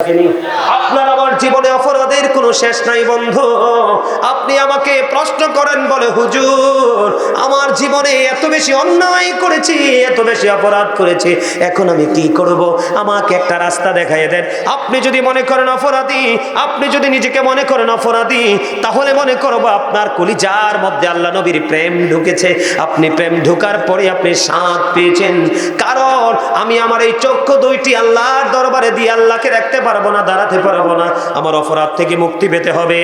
আপনার আমার জীবনে অপরাধের কোনো শেষ নাই বন্ধু। আপনি আমাকে প্রশ্ন করেন, বলে হুজুর আমার জীবনে এত বেশি অন্যায় করেছি, এত বেশি অপরাধ করেছি, এখন আমি কি করব? আমাকে একটা রাস্তা দেখাইয়ে দেন। আপনি যদি মনে করেন অপরাধী, আপনি যদি নিজেকে মনে করেন অপরাধী, তাহলে মনে করব আপনার কলিজার মধ্যে আল্লাহ নবীর প্রেম ঢুকেছে। আপনি প্রেম ঢোকার পরে আপনি শান্তি পেয়েছেন, কারণ আমি আমার এই চক্ষু দুইটি আল্লাহর দরবারে দিয়ে আল্লাহকে রাখতে পারবো না, দাঁড়াতে পারবো না। আমার অপরাধ থেকে মুক্তি পেতে হবে।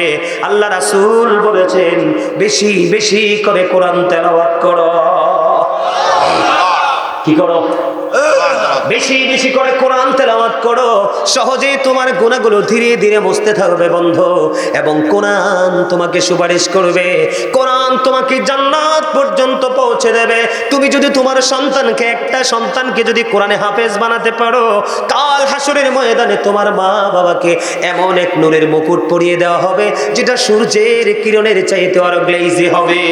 আল্লাহ রাসূল বলেছেন বেশি বেশি করে কোরআন তেলাওয়াত করো। কি করো? বেশি বেশি করে কোরআন তেলাওয়াত করো। সহজেই তোমার গুনাহগুলো ধীরে ধীরে মুছতে থাকবে বন্ধু, এবং কোরআন তোমাকে সুপারিশ করবে। কোরআন তোমাকে জান্নাত পর্যন্ত পৌঁছে দেবে। তুমি যদি তোমার সন্তানকে, একটা সন্তানকে যদি কোরআনে হাফেজ বানাতে পারো, কাল হাসরের ময়দানে তোমার মা বাবাকে এমন এক নূরের মুকুট পরিয়ে দেওয়া হবে যেটা সূর্যের কিরণের চাইতে আরো গ্লেজি হবে।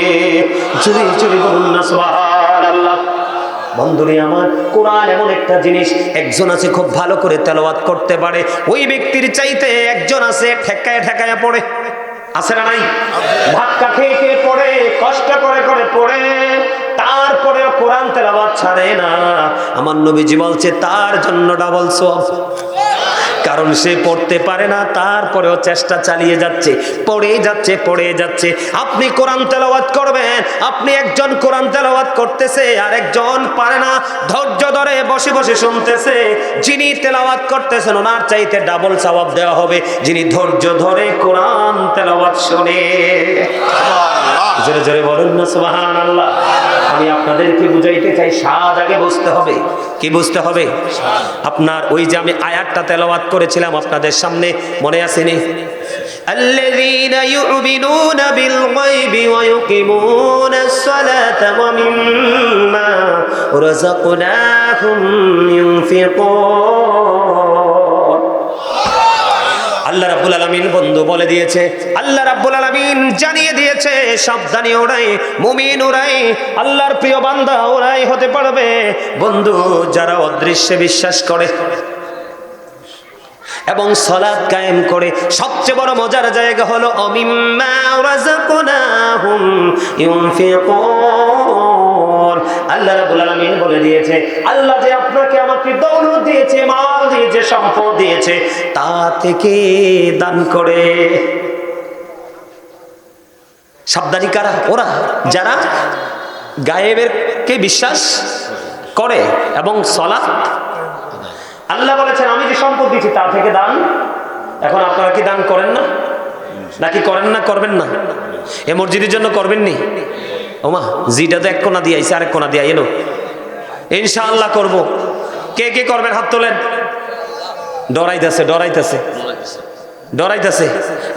চুরি চুরি বলুন না সুবহানাল্লাহ। বন্ধুরে আমার, কোরআন এমন একটা জিনিস, একজন আছে খুব ভালো করে তেলাওয়াত করতে পারে, ওই ব্যক্তির চাইতে একজন আছে ঠেকায় ঠেকায় পড়ে। আছে না নাই? ধাক্কা খেয়ে খেয়ে পড়ে, কষ্ট করে করে পড়ে, তারপরেও কোরআন তেলাওয়াত ছাড়ে না। আমার নবীজি বলছে তার জন্য ডাবল সওয়াব, কারণ সে পড়তে পারে না, তারপরেও চেষ্টা চালিয়ে যাচ্ছে, পড়ে যাচ্ছে পড়ে যাচ্ছে। আপনি কোরআন তেলাওয়াত করবেন, আপনি একজন কোরআন তেলাওয়াত করতেছে আর একজন পারে না, ধৈর্য ধরে বসে বসে শুনতেছে। যিনি তেলাওয়াত করতেছেন ওনার চাইতে ডাবল সওয়াব দেওয়া হবে যিনি ধৈর্য ধরে কোরআন তেলাওয়াত শুনে। জোরে জোরে বলুন না সুবহানাল্লাহ। আমি আপনাদেরকে বুঝাইতে চাই, স্বাদ আগে বুঝতে হবে। কি বুঝতে হবে? আপনার ওই যে আমি আয়াতটা তেলাওয়াত করেছিলাম আপনাদের সামনে, মনে আসেনি? الذين يؤمنون بالغيب ويقيمون الصلاة ومما رزقناهم ينفقون। আল্লাহ রাব্বুল আলামিন বন্ধু বলে দিয়েছে, আল্লাহ রাব্বুল আলামিন জানিয়ে দিয়েছে, সাবধানী ওরাই, মুমিন ওরাই, আল্লাহর প্রিয় বান্দা ওরাই হতে পারবে বন্ধু যারা অদৃশ্যে বিশ্বাস করে এবং সালাত কায়েম করে। সবচেয়ে বড় মজার জায়গা হলো অমিম্মা রাযাকনাহুম ইউনফিকুন। আল্লাহ রাব্বুল আলামিন বলে দিয়েছে, আল্লাহ যে আপনাকে আমাকে দৌলত দিয়েছে, মাল দিয়েছে, সম্পদ দিয়েছে, তা থেকে দান করে। সাবধানী কারা? ওরা যারা গায়েবের কে বিশ্বাস করে এবং সালাত। আল্লাহ বলেছেন আমি যে সম্পদ দিচ্ছি তা থেকে দান। এখন আপনারা কি দান করেন না? নাকি করেন না? করবেন না? এ মসজিদের জন্য করবেননি? ওমা জিটা তো এক কোনা দিয়ে আইছে, আরেক কোনা দিয়ে এলো। ইনশাআল্লাহ করব। কে কে করবেন হাত তোলেন। ডরাইতেছে ডরাইতেছে ডরাইতেছে।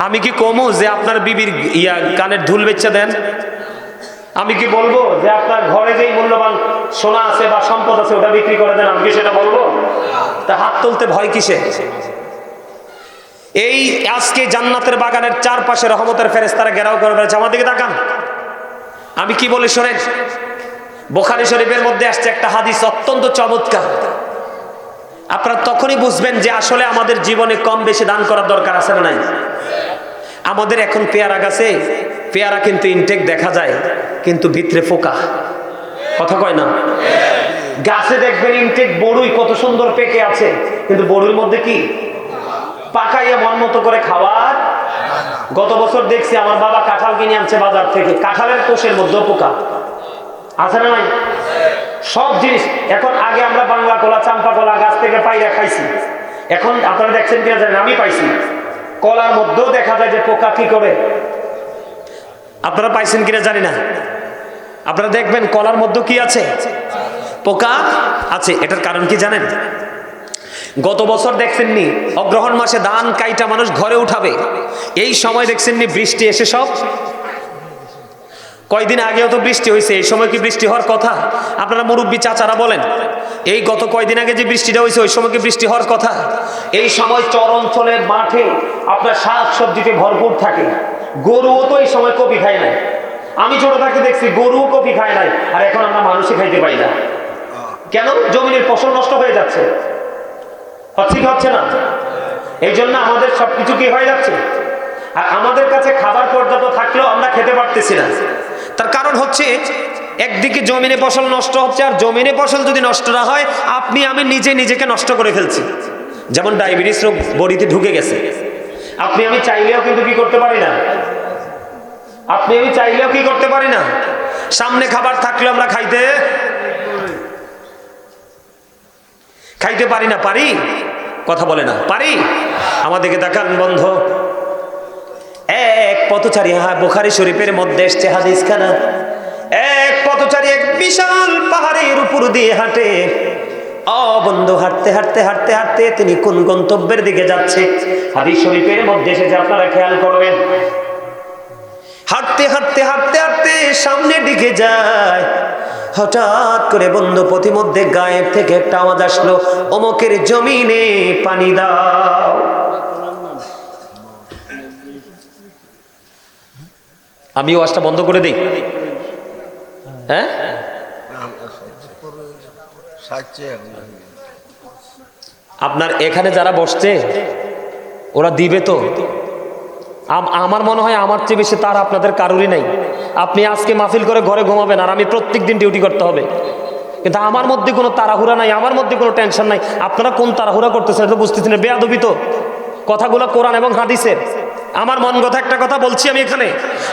আমি কি কমো যে আপনার বিবির কানের ধুল বেচা দেন? আমি কি বলবো যে আপনার ঘরে যেই মূল্যবান সোনা আছে বা সম্পদ আছে ওটা বিক্রি করে দেন? আমি কি সেটা বলবো? তা হাত তুলতে ভয় কিসে? এই আজকে জান্নাতের বাগানের চারপাশে রহমতের ফেরেশতারা ঘেরাও করে বেড়াচ্ছে। আমার দিকে তাকান, আমি কি বলে শোনেন। বুখারী শরীফের মধ্যে আসছে একটা হাদিস, অত্যন্ত চমৎকার। আপনারা তখনই বুঝবেন যে আসলে আমাদের জীবনে কম বেশি দান করার দরকার আছে না নাই। আমাদের এখন পেয়ারা গাছে পেয়ারা কিন্তু ইনটেক দেখা যায়, কিন্তু ভিতরে পোকা। কথা কয় না? গাছে দেখবেন ইনটেক বড়ুই কত সুন্দর পেকে আছে, কিন্তু বড়ুর মধ্যে কি পাকাইয়া মন মতো করে খাওয়ার। গত বছর দেখছি আমার বাবা কাঁঠাল কিনে আনছে বাজার থেকে, কাঁঠালের কোষের মধ্যে পোকা আছে না নাই? সব জিনিস এখন, আগে আমরা বাংলা কলা, চাম্পা কলা গাছ থেকে পাইরা খাইছি, এখন আপনারা দেখছেন কিনা জানেন, আমি পাইছি কলার মধ্যেও দেখা যায় যে পোকা কি করে। আপনারা পাইছেন কিনা জানি না। আপনারা দেখবেন কলার মধ্যে কি আছে? পোকা আছে। এটার কারণ কি জানেন? গত বছর দেখছেননি অগ্রহণ মাসে ধান কাইটা মানুষ ঘরে উঠাবে, এই সময় দেখছেননি বৃষ্টি এসে সব। কয়দিন আগেও তো বৃষ্টি হয়েছে, এই সময় কি বৃষ্টি হওয়ার কথা? আপনারা মুরব্বী চাচারা বলেন, এই গত কয়দিন আগে যে বৃষ্টিটা হয়েছে ওই সময় কি বৃষ্টি হওয়ার কথা? এই সময় চর অঞ্চলের মাঠে আপনার শাক সবজিতে ভরপুর থাকে। গরুও তো এই সময় কপি খায় নাই। আমি ছোট থাকতে দেখছি গরুও কপি খায় নাই, আর এখন আমরা মানুষই খাইতে পাই না। কেন? জমিনের ফসল নষ্ট হয়ে যাচ্ছে। হচ্ছে কি হচ্ছে না? এই জন্য আমাদের সবকিছু কি হয়ে যাচ্ছে। আর আমাদের কাছে খাবার পর্যাপ্ত থাকলেও আমরা খেতে পারতেছি না। তার কারণ হচ্ছে একদিকে জমিনে ফসল নষ্ট হচ্ছে, আর জমিনে ফসল যদি নষ্ট না হয় আপনি আমি নিজেকে নষ্ট করে ফেলছি। যেমন ডায়াবেটিস রোগ বডিতে ঢুকে গেছে, আপনি আমি চাইলেও কিন্তু কি করতে পারি না, আপনি আমি চাইলেও কি করতে পারি না। সামনে খাবার থাকলেও আমরা খাইতে পারি না, পারি? কথা বলে না, পারি? আমাদেরকে দেখান বন্ধ। এক পথচারী, বুখারী শরীফের মধ্যে এসছে হাদিস খানা, এক পথচারী এক বিশাল পাহাড়ের উপর দিয়ে হাঁটে। বন্ধু, হাঁটতে হাঁটতে হাঁটতে হাঁটতে তিনি কোন গন্তব্যের দিকে যাচ্ছে হাদিস শরীফের মধ্যে এসেছে, আপনারা খেয়াল করবেন। হাঁটতে হাঁটতে হাঁটতে হাঁটতে সামনের দিকে যায়, হঠাৎ করে বন্ধু পথিমধ্যে গায়েব থেকে একটা আওয়াজ আসলো, অমুকের জমিনে পানি দাও। আমি ওয়াজটা বন্ধ করে দিই? হ্যাঁ, আপনার এখানে যারা বসছে ওরা দিবে তো? আমার মনে হয় আমার চেয়ে বেশি তার আপনাদের কারোরই নাই। আপনি আজকে মাহফিল করে ঘরে ঘুমাবেন, আর আমি প্রত্যেক দিন ডিউটি করতে হবে, কিন্তু আমার মধ্যে কোনো তাড়াহুড়া নাই, আমার মধ্যে কোনো টেনশন নাই। আপনারা কোন তাড়াহুড়া করতেছেন এটা বুঝতেছেন? বেয়াদবি তো কথাগুলো কোরআন এবং হাদিসের। আমার মন কথা একটা কথা বলছি আমি এখানে,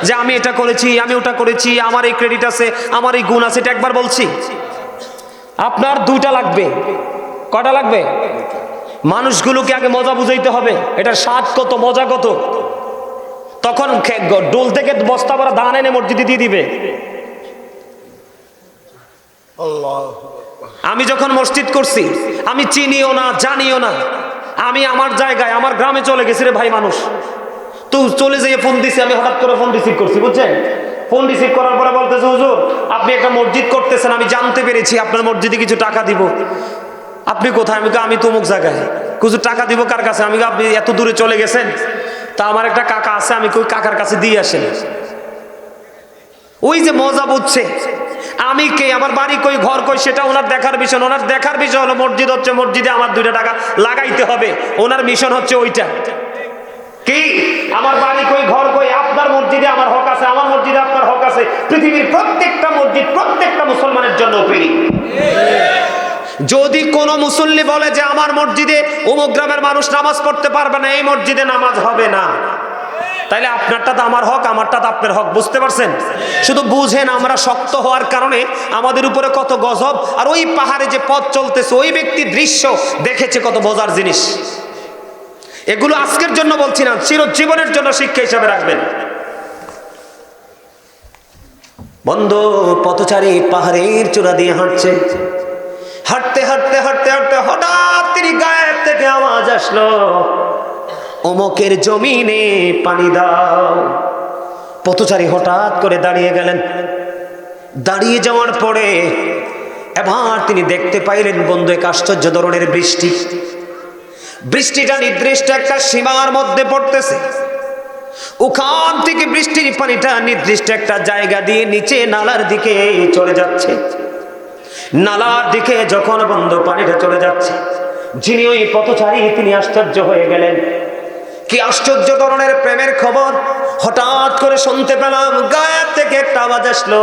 যে আমি এটা করেছি, আমি ওটা করেছি, আমার এই ক্রেডিট আছে, আমার এই গুণ আছে, এটা একবার বলছি। আপনার দুইটা লাগবে। কয়টা লাগবে? মানুষগুলোকে আগে মজা বুঝাইতে হবে, এটার স্বাদ কত, মজা কত। তখন ডোল থেকে বস্তা ভরা ধান এনে মসজিদে দিয়ে দিবে। আমি যখন মসজিদ করছি আমি চিনিও না, জানিও না, আমি আমার জায়গায় আমার গ্রামে চলে গেছি রে ভাই। মানুষ তো চলে যেয়ে ফোন দিছি, আমি হঠাৎ করে ফোন রিসিভ করছি, বুঝছেন? ফোন রিসিভ করার পরে বলতেছে, হুজুর আপনি একটা মসজিদ করতেছেন, আমি জানতে পেরেছি, আপনার মসজিদে কিছু টাকা দিব। আপনি কোথায়? আমি তো অমুক জায়গায়। কিছু টাকা দিব কার কাছে? আমি আপনি এত দূরে চলে গেছেন, তা আমার একটা কাকা আছে, আমি কই কাকার কাছে দিয়ে আসেন। ওই যে মজা বুঝছে, আমি কে, আমার বাড়ি কই, ঘর কই, সেটা ওনার দেখার বিষয়। ওনার দেখার বিষয় হলো মসজিদ হচ্ছে, মসজিদে আমার 2 টাকা লাগাইতে হবে। ওনার মিশন হচ্ছে ওইটা। কি আমার বাড়ি কই, ঘর কই, আপনার মসজিদে আমার হক আছে, আমার মসজিদে আপনার হক আছে। পৃথিবীর প্রত্যেকটা মসজিদ প্রত্যেকটা মুসলমানের জন্য ফ্রি। যদি কোন মুসল্লি বলে যে আমার মসজিদে অমুক গ্রামের মানুষ নামাজ পড়তে পারবে না, এই মসজিদে নামাজ হবে না, তাইলে আপনারটা তো আমার হক, আমারটা তো আপনার হক। বুঝতে পারছেন? শুধু বুঝেন, আমরা শক্ত হওয়ার কারণে আমাদের উপরে কত গজব। আর ওই পাহাড়ে যে পথ চলতেছে, ওই ব্যক্তি দৃশ্য দেখেছে, কত মজার জিনিস। এগুলো আজকের জন্য বলছি না, চিরজীবনের জন্য শিক্ষা হিসাবে রাখবেন। বন্ধু, পথচারী পাহাড়ের চূড়া দিয়ে হাঁটছে, হাঁটতে হাঁটতে হাঁটতে হাঁটতে হঠাৎ তিনি গায়েব থেকে আওয়াজ আসলো, অমুকের জমিনে পানি দাও। পথচারী হঠাৎ করে দাঁড়িয়ে গেলেন। দাঁড়িয়ে যাওয়ার পরে এবার তিনি দেখতে পাইলেন বন্ধু, এক আশ্চর্য ধরনের বৃষ্টি। বৃষ্টিটা নির্দিষ্ট একটা সীমার মধ্যে পড়তেছে। ওখান থেকে বৃষ্টির পানিটা নির্দিষ্ট একটা জায়গা দিয়ে নিচে নালার দিকে চলে যাচ্ছে। নালার দিকে যখন বন্ধু পানিটা চলে যাচ্ছে, যিনি ওই পথচারী তিনি আশ্চর্য হয়ে গেলেন। কি আশ্চর্য ধরনের প্রেমের খবর! হঠাৎ করে শুনতে পেলাম গায়েব থেকে একটা আওয়াজ আসলো,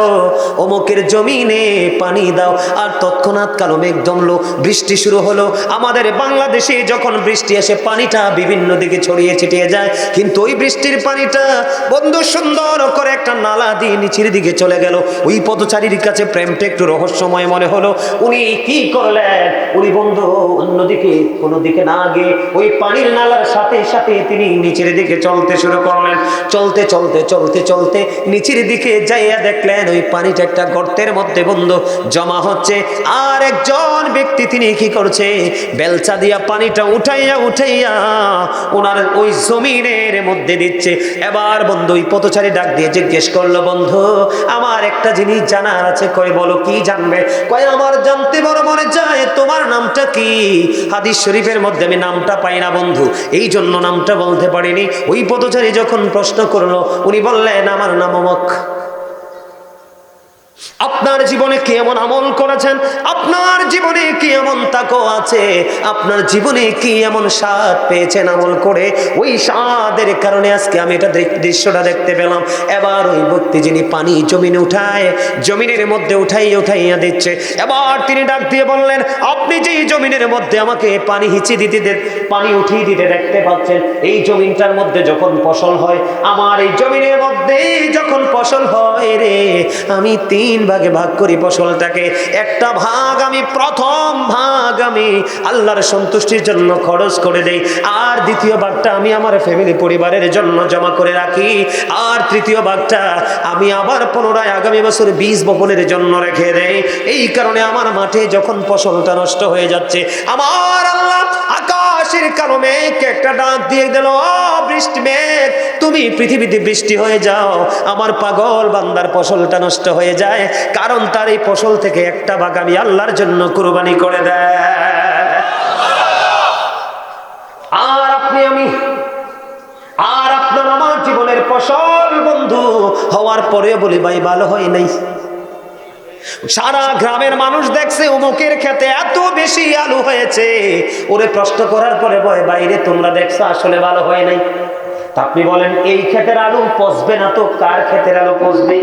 অমুকের জমিনে পানি দাও। আর তৎক্ষণাৎ কালো মেঘ জমলো, বৃষ্টি শুরু হলো। আমাদের বাংলাদেশে যখন বৃষ্টি আসে পানিটা বিভিন্ন দিকে ছড়িয়ে ছিটিয়ে যায়, কিন্তু ওই বৃষ্টির পানিটা বন্ধু সুন্দর করে একটা নালা দিয়ে নিচের দিকে চলে গেল। ওই পথচারীর কাছে প্রেমটা একটু রহস্যময় মনে হলো। উনি কি করলেন? উনি বন্ধু অন্যদিকে কোনো দিকে না গিয়ে ওই পানির নালার সাথে সাথে তিনি নিচের দিকে চলতে শুরু করলেন। চলতে চলতে চলতে চলতে নিচের দিকে যাইয়া দেখলেন ওই পানিটা একটা গর্তের মধ্যে বন্ধু জমা হচ্ছে। আর একজন ব্যক্তি তিনি কি করছে, বেলচা দিয়া পানিটা উঠাইয়া উঠাইয়া ওনার ওই জমিনের মধ্যে দিচ্ছে। এবার বন্ধু ওই পথচারী ডাক দিয়ে জিজ্ঞেস করলো, বন্ধু আমার একটা জিনিস জানার আছে। কয় বলো, কি জানবে? কয় আমার জানতে বড় মনে চায়, তোমার নামটা কি? হাদিস শরীফের মধ্যে আমি নামটা পাই না বন্ধু, এই জন্য নামটা বলতে পারিনি। ওই পথচারী যখন প্রশ্ন করলো, উনি বললেন আমার নাম অমুক। আপনার জীবনে কি এমন আমল করেছেন, আপনার জীবনে কি এমন তাকওয়া আছে, আপনার জীবনে কি এমন স্বাদ পেয়েছেন আমল করে, ওই স্বাদের কারণে আজকে আমি এটা দৃশ্যটা দেখতে পেলাম। এবার ওই ব্যক্তি যিনি পানি জমিনে উঠায়, জমিনের মধ্যে উঠাইয়া দিচ্ছে, এবার তিনি ডাক দিয়ে বললেন, আপনি যেই জমিনের মধ্যে আমাকে পানি পানি উঠিয়ে দিতে দেখতে পাচ্ছেন, এই জমিনটার মধ্যে যখন ফসল হয়, আমার এই জমিনের মধ্যে যখন ফসল হয় রে, আমি 3 ভাগে ভাগ করি ফসলটাকে। একটা ভাগ আমি, প্রথম ভাগ আমি আল্লাহর সন্তুষ্টির জন্য খরচ করে দেই, আর দ্বিতীয় ভাগটা আমি আমার ফ্যামিলি পরিবারের জন্য জমা করে রাখি, আর তৃতীয় ভাগটা আমি আবার পুনরায় আগামী বছর বীজ বপনের জন্য রেখে দেই। এই কারণে আমার মাঠে যখন ফসলটা নষ্ট হয়ে যাচ্ছে, আমার আল্লাহ আকাশের কালো মেঘকে একটা ডাক দিয়ে দিল, বৃষ্টি মেঘ তুমি পৃথিবীতে বৃষ্টি হয়ে যাও, আমার পাগল বান্দার ফসলটা নষ্ট হয়ে যায়, কারণ তার এই ফসল থেকে একটা ভাগ আমি আল্লাহর জন্য কুরবানি করে দেয়। আর আপনি আমি আর আপনার আমার জীবনের ফসল বন্ধু হওয়ার পরে বলি ভাই ভালো হয় নাই। সারা গ্রামের মানুষ দেখছে অমুকের ক্ষেতে এত বেশি আলু হয়েছে, ওরে প্রশ্ন করার পরে বয় বাইরে তোমরা দেখছো আসলে ভালো হয় নাই। আপনি বলেন এই ক্ষেতের আলু পচবে না তো কার ক্ষেতের আলু পচবে?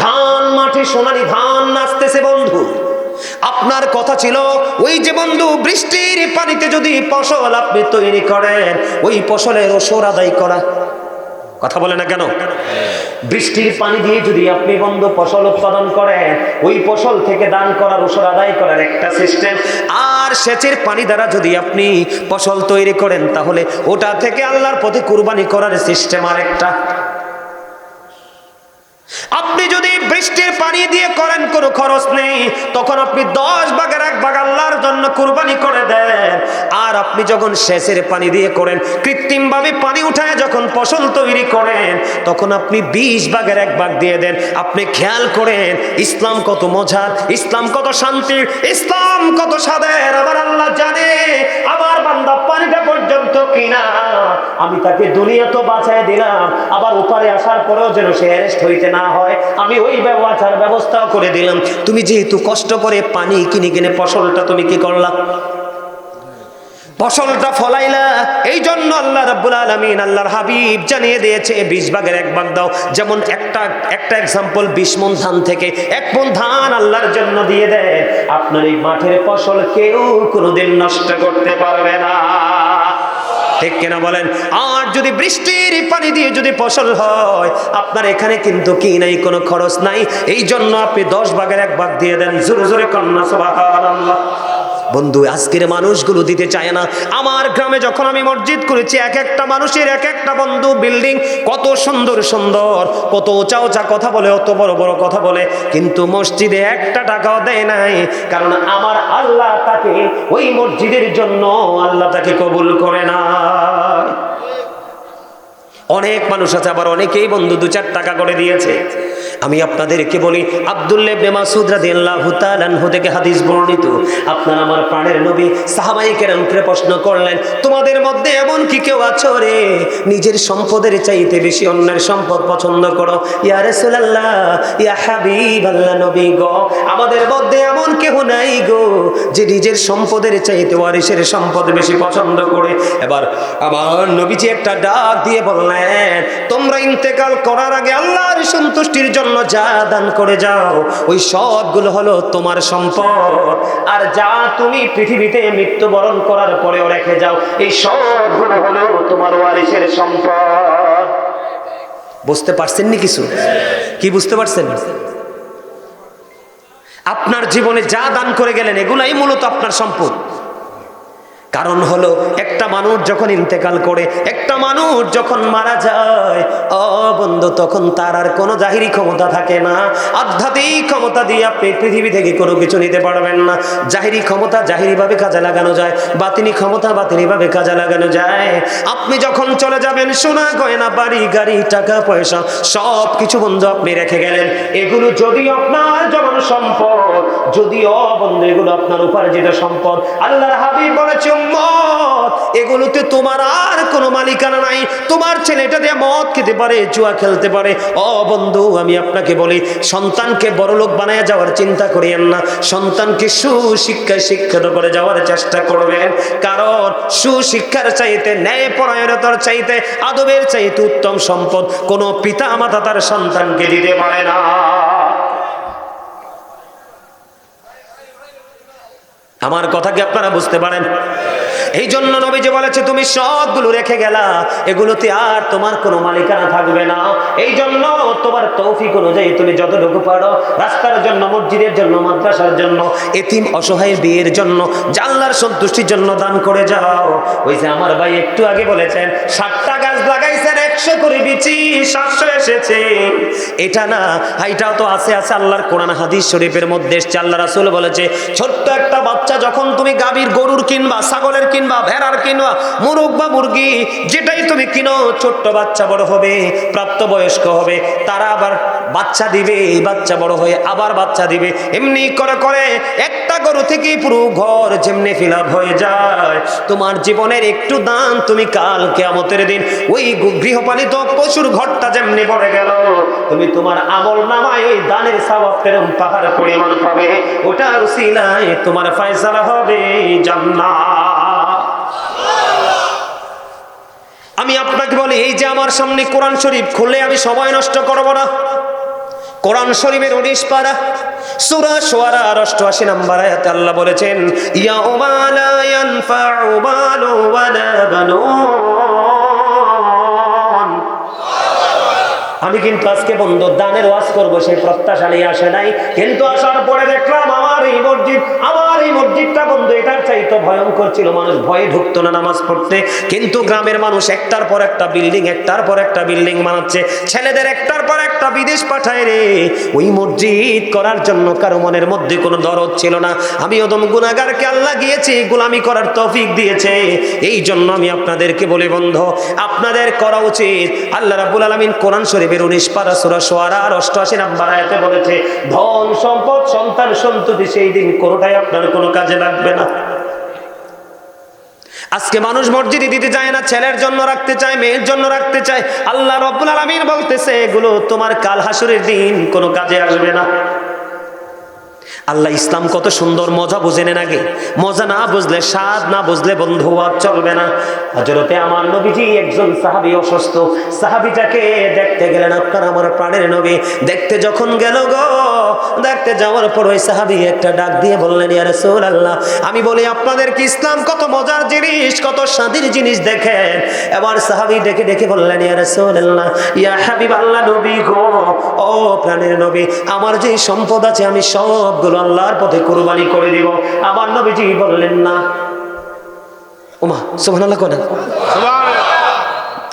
ধান মাঠে সোনালি ধান নাচতেছে বন্ধু, আপনার কথা ছিল ওই যে বন্ধু বৃষ্টির পানিতে যদি ফসল আপনি তৈরি করেন, ওই ফসলের ওসর আদায় করা। কথা বলে না কেন? বৃষ্টির পানি দিয়ে যদি আপনি বন্ধু ফসল উৎপাদন করেন, ওই ফসল থেকে দান করার ওসর আদায় করার একটা সিস্টেম, আর সেচের পানি দ্বারা যদি আপনি ফসল তৈরি করেন, তাহলে ওটা থেকে আল্লাহর পথে কুরবানি করার সিস্টেম আরেকটা। আপনি যদি বৃষ্টির পানি দিয়ে করেন কোনো খরচ নেই, তখন আপনি 10 ভাগের 1 ভাগ আল্লাহর জন্য কুরবানি করে দেন। আর আপনি যখন সেচের পানি দিয়ে করেন, কৃত্রিম ভাবে পানি উঠায় যখন ফসল তৈরি করেন, তখন আপনি 20 ভাগের 1 ভাগ দিয়ে দেন। আপনি খেয়াল করেন ইসলাম কত মজার, ইসলাম কত শান্তির, ইসলাম কত স্বাদের। আমার আল্লাহ জানে আমার বান্দা পানিটা পর্যন্ত কিনা, আমি তাকে দুনিয়া তো বাঁচায় দিলাম, আবার উপরে আসার পরেও যেন সে অ্যারেস্ট হইতে না হয়, আমি ওই ব্যবস্থাও করে দিলাম। তুমি যেহেতু কষ্ট করে পানি কিনে ফসলটা তুমি কি করলা? ফসলটা ফলাইলা। এই জন্য আল্লাহ রাব্বুল আলামিন, আল্লাহর হাবিব জানিয়ে দিয়েছে 20 ভাগের 1 ভাগ দাও। যেমন একটা এক্সাম্পল, 20 মণ ধান থেকে 1 মণ ধান আল্লাহর জন্য দিয়ে দেন, আপনার এই মাঠের ফসল কেউ কোনোদিন নষ্ট করতে পারবে না। ঠিক কিনা বলেন? আর যদি বৃষ্টির পানি দিয়ে যদি ফসল হয়, আপনার এখানে কিন্তু কি নাই, কোনো খরচ নাই। এই জন্য আপনি 10 ভাগের 1 ভাগ দিয়ে দেন। জোরে জোরে কন্যা সুবহানাল্লাহ। বন্ধু আজকের মানুষগুলো দিতে চায় না। আমার গ্রামে যখন আমি মসজিদ করেছি, এক একটা মানুষের এক একটা বন্ধু বিল্ডিং, কত সুন্দর সুন্দর, কত উঁচা উঁচা কথা বলে, অত বড় বড় কথা বলে, কিন্তু মসজিদে 1 টাকাও দেয় নাই। কারণ আমার আল্লাহ তাকে ওই মসজিদের জন্য আল্লাহ তাকে কবুল করে না। অনেক মানুষ আছে, আবার অনেকেই বন্ধু 2-4 টাকা করে দিয়েছে। আমি আপনাদেরকে বলি, আব্দুল্লাহ ইবনে মাসউদ রাদিয়াল্লাহু তাআলা আনহু থেকে হাদিস বর্ণিত, আপনার আমার প্রাণের নবী সাহাবায়ে কেরামকে প্রশ্ন করলেন, তোমাদের মধ্যে এমন কি কেউ আছো রে নিজের সম্পদের চাইতে বেশি অন্যের সম্পদ পছন্দ করো? ইয়া রাসূলুল্লাহ, ইয়া হাবিবাল্লাহ, নবী গো, আমাদের মধ্যে এমন কেউ নাই গো যে নিজের সম্পদের চাইতে ওয়ারিসের সম্পদ বেশি পছন্দ করে। এবার আমার নবীজি একটা ডাক দিয়ে বললেন, তোমরা ইন্তেকাল করার আগে আল্লাহর সন্তুষ্টির জন্য যা দান করে যাও, ওই সবগুলো হলো তোমার সম্পদ। আর যা তুমি পৃথিবীতে মৃত্যুবরণ করার পরেও রেখে যাও, এই সবগুলো হলো তোমার ওয়ারিসের সম্পদ। বুঝতে পারছেন নি কিছু? কি বুঝতে পারছেন? আপনার জীবনে যা দান করে গেলেন, এগুলাই মূলত আপনার সম্পদ। কারণ হলো একটা মানুষ যখন ইন্তেকাল করে, একটা মানুষ যখন মারা যায়, ও বন্ধু, তখন তার আর কোনো জাহিরি ক্ষমতা থাকে না। আধ্যাত্মিক ক্ষমতা দিয়ে আপনি পৃথিবী থেকে কোনো কিছু নিতে পারবেন না। জাহিরি ক্ষমতা জাহিরিভাবে কাজে লাগানো যায়, বাতিনি ক্ষমতা বাতিনিভাবে কাজে লাগানো যায়। আপনি যখন চলে যাবেন, সোনা গয়না বাড়ি গাড়ি টাকা পয়সা সব কিছু বন্ধু আপনি রেখে গেলেন, এগুলো যদিও আপনার জমানো সম্পদ, যদিও বন্ধু এগুলো আপনার উপার্জিত সম্পদ, আল্লাহর হাবিব বলেছেন সম্পদ, এগুলোতে তোমার আর কোনো মালিকানা নাই। তোমার ছেলেটা দিয়ে মদ খেতে পারে, জুয়া খেলতে পারে। ও বন্ধু, আমি আপনাকে বলি, সন্তানকে বড়লোক বানায় যাওয়ার চিন্তা করিয়েন না, সন্তানকে সুশিক্ষায় শিক্ষিত করে যাওয়ার চেষ্টা করবেন। কারণ সুশিক্ষার চাইতে, ন্যায় পরায়ণতার চাইতে, আদবের চাইতে উত্তম সম্পদ কোনো পিতা মাতা তার সন্তানকে দিতে পারে না। আমার কথা কি আপনারা বুঝতে পারেন? এই জন্য নবীজি বলেছে, তুমি সবগুলো রেখে গেলা, এগুলোতে আর তোমার কোনো মালিকানা থাকবে না। এই জন্য তোমার তৌফিক অনুযায়ী তুমি যতটুকু পারো, রাস্তার জন্য, মসজিদের জন্য, মাদ্রাসার জন্য, এতিম অসহায়ের বিয়ের জন্য, আল্লাহর সন্তুষ্টির জন্য দান করে যাও। ওই যে আমার ভাই একটু আগে বলেছেন 60টা গাছ লাগাইছেন, 100 করে বিচি 700 এসেছে। এটা না, এটাও তো আছে আল্লাহর কোরআন হাদিস শরীফের মধ্যে এসেছে। আল্লাহ রাসূল বলেছে, ছোট্ট একটা বাচ্চা যখন তুমি গাভীর, গরুর কিনবা, ছাগলের কিনবা, ভেড়ার কিনবা, মুরগ বা মুরগি, যেটাই তুমি কিনো, ছোট্ট বাচ্চা বড় হবে, প্রাপ্তবয়স্ক হবে, তারা আবার বাচ্চা দিবে, এই বাচ্চা বড় হয়ে আবার বাচ্চা দিবে। এমনি করে করে একটা গরু থেকে পুরো ঘর যেমনি ফিল আপ হয়ে যায়। তোমার জীবনের একটু দান তুমি কাল কিয়ামতের দিন ওই গৃহপালিত পশুর ঘরটা যেমনি পড়ে গেল, তুমি তোমার আমল নামায় ওই দানের সওয়াবের পাহাড় পরিমাণ পাবে। ওটার উসিলায় তোমার ফয়সালা হবে জান্নাত। আমি আপনাকে বলি, এই যে আমার সামনে কোরআন শরীফ খুলে আমি সময় নষ্ট করব না। কোরআন শরীফের 19 পারা, সূরা শুআরা 88 নম্বর আয়াতে আল্লাহ বলেছেন, ইয়াউমা লা ইয়ানফাউ মালু ওয়ালা বানুন। আমি কিন্তু আজকে বন্ধু দানের ওয়াজ করবো সেই প্রত্যাশা নিয়ে আসে নাই, কিন্তু আসার পরে দেখলাম আমার এই মসজিদটা বন্ধু এটার চাইতে ভয়ঙ্কর ছিল। মানুষ ভয়ে ঢুকতো না নামাজ পড়তে, কিন্তু গ্রামের মানুষ একটার পর একটা বিল্ডিং বানাচ্ছে, ছেলেদের একটার পর একটা বিদেশ পাঠায় রে ওই মসজিদ করার জন্য। কারো মনের মধ্যে কোনো দরদ ছিল না। আমি ওদম গুনাহগারকে আল্লাহ গিয়েছে গোলামি করার তৌফিক দিয়েছে। এই জন্য আমি আপনাদেরকে বলি বন্ধু, আপনাদের করা উচিত। আল্লাহ রাব্বুল আলামিন কোরআন শরীফের 19 পারা সূরা শুআরা 88 নম্বর আয়াতে বলেছে, ধন সম্পদ, সন্তান সন্ততি সেই দিন কোনোটাই আপনার কোনো কাজে লাগবে না। আজকে মানুষ মসজিদে দিতে চায় না, ছেলের জন্য রাখতে চায়, মেয়ের জন্য রাখতে চায়। আল্লাহ রাব্বুল আলামিন বলতেছে, এগুলো তোমার কাল হাসরের দিন কোনো কাজে আসবে না। আল্লাহ ইসলাম কত সুন্দর, মজা বুঝে নেন আগে। মজা না বুঝলে, স্বাদ না বুঝলে বন্ধু আর চলবে না। হযরতে আমার নবীজি একজন সাহাবী অসুস্থ, সাহাবীটাকে দেখতে গেলেন আপনার আমার প্রাণের নবী। দেখতে যখন গেল গো, দেখতে যাওয়ার পর ওই সাহাবী একটা ডাক দিয়ে বললেন, ইয়া রাসূলুল্লাহ, আমি বলি আপনাদের কি ইসলাম কত মজার জিনিস, কত স্বাদের জিনিস দেখেন। এবার সাহাবী ডেকে ডেকে বললেন, ইয়া রাসূলুল্লাহ, ইয়া হাবিবাল্লাহ, নবী গো, ও প্রাণের নবী, আমার যে সম্পদ আছে আমি সবগুলো আল্লাহর পথে কুরবানি করে দিব। আমার নবীজি বললেন না। ওমা সুবহানাল্লাহ কোন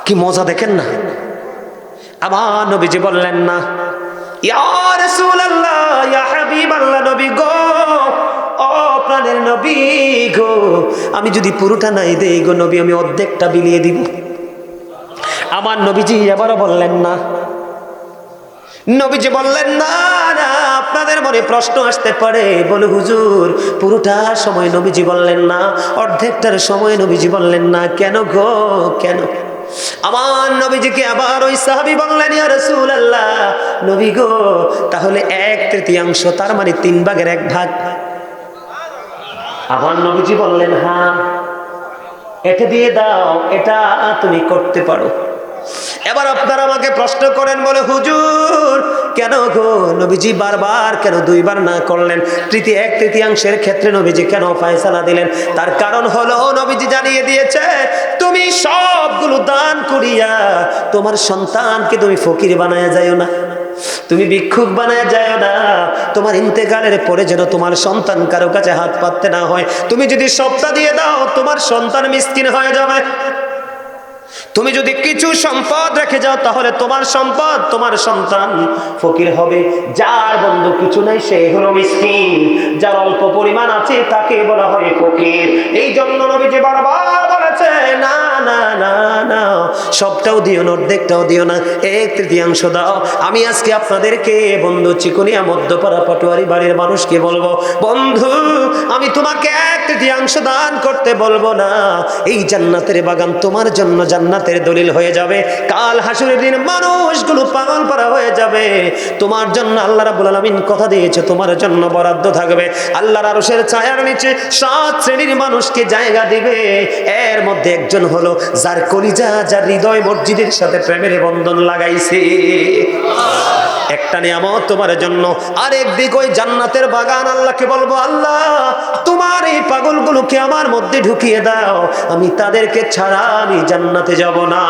কি মজা দেখেন না। আমার নবীজি বললেন না, ইয়া রাসূলুল্লাহ, ইয়া হাবিবাল্লাহ, নবী গো, ও প্রাণের নবী গো, আমি যদি পুরোটা নাই দেই গো নবী, আমি অর্ধেকটা বিলিয়ে দিব। আমার নবীজি এবারও বললেন না। নবীজি বললেন, না না, আপনাদের মনে প্রশ্ন আসতে পারে, বলে হুজুর পুরোটা সময় নবীজি বললেন না, অর্ধেকটার সময় নবীজি বললেন না, কেন গো কেন? আমার নবীজিকে আবার ওই সাহাবী বললেন, ইয়া রাসূলুল্লাহ, নবী গো, তাহলে 1/3, তার মানে 3 ভাগের 1 ভাগ। আমার নবীজি বললেন, হ্যাঁ, এটা দিয়ে দাও, এটা তুমি করতে পারো। এবার আপনারা আমাকে প্রশ্ন করেন, বলে হুজুর কেন গো নবীজি বারবার কেন 2 বার না করলেন? 1/3 ক্ষেত্রে নবীজি কেন ফয়সালা দিলেন? তার কারণ হলো নবীজি জানিয়ে দিয়েছে, তুমি সবগুলো দান করিয়া তোমার সন্তানকে তুমি ফকির বানায়া যাও না, তুমি ভিক্ষুক বানায় যায় না। তোমার ইন্তেকালের পরে যেন তোমার সন্তান কারো কাছে হাত পাততে না হয়। তুমি যদি সবটা দিয়ে দাও, তোমার সন্তান মিসকিন হয়ে যাবে। তুমি যদি কিছু সম্পদ রেখে যাও, তাহলে তোমার সম্পদ, তোমার সন্তান ফকির হবে। যার বন্ধু কিছু নাই সে হলো মিসকিন, যার অল্প পরিমাণ আছে তাকে বলা হয় ফকির। এই জন্য নবীজি বারবার বলেছে, না না না না, সবটাও দিও না, অর্ধেকটাও দিও না, 1/3 দাও। আমি আজকে আপনাদেরকে বন্ধু চিকুনিয়া মধ্যপাড়া পাটোয়ারি বাড়ির মানুষকে বলবো, বন্ধু আমি তোমাকে 1/3 দান করতে বলবো না। এই জান্নাতের বাগান তোমার জন্য জান্নাতের দলিল হয়ে যাবে। কাল হাসরের দিন মানুষগুলো পাগল পারা হয়ে যাবে। তোমার জন্য আল্লাহ রাব্বুল আলামিন কথা দিয়েছে, তোমার জন্য বরাদ্দ থাকবে। আল্লাহর আরশের ছায়ার নিচে 7 শ্রেণীর মানুষকে জায়গা দিবে। এর মধ্যে একজন হলো যার কলিজা, যার হৃদয় মসজিদের সাথে প্রেমের বন্ধন লাগাইছে। একটা নিয়ামত তোমার জন্য। আর একদিক ওই জান্নাতের বাগান। আল্লাহকে বলবো, আল্লাহ তোমার এই পাগলগুলোকে আমার মধ্যে ঢুকিয়ে দাও, আমি তাদেরকে ছাড়া আমি জান্নাতে যাব না।